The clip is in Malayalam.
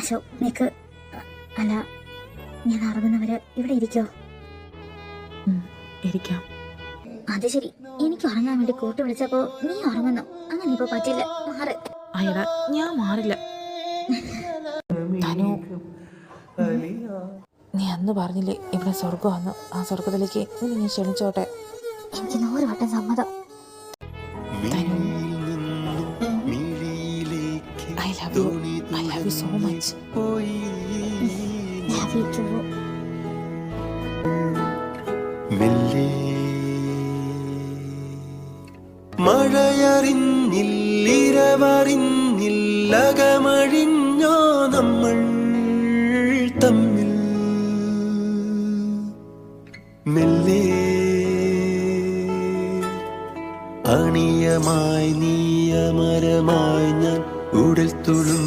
അശോക് നിക്ക്. അല്ല, ഞാൻ ഉറങ്ങുന്നവര് ഇവിടെ ഇരിക്കോ? ഇരിക്കാം. അത് ശരി, എനിക്ക് ഉറങ്ങാൻ വേണ്ടി കൂട്ട് വിളിച്ചപ്പോ നീ ഉറങ്ങുന്നു. അങ്ങനെ ഇപ്പൊ പറ്റില്ല, മാറ്. അയ്യടാ, ഞാൻ മാറില്ല. തനു, നീ അന്ന് പറഞ്ഞില്ലേ ഇവിടെ സ്വർഗമാണെന്ന്. ആ സ്വർഗത്തിലേക്ക് നിന്നെ ഞാൻ ക്ഷണിച്ചോട്ടെ? എനിക്ക് 100 വട്ടം സമ്മതം. Tanu, I love you. I love you so much. Love you too. മഴയറിഞ്ഞില്ലിരവറിഞ്ഞില്ലകമഴിഞ്ഞോ നമ്മൾ തമ്മിൽ മെല്ലെ അണിയമായി നീയമരമായി ഞാൻ ഉടൽ തുളും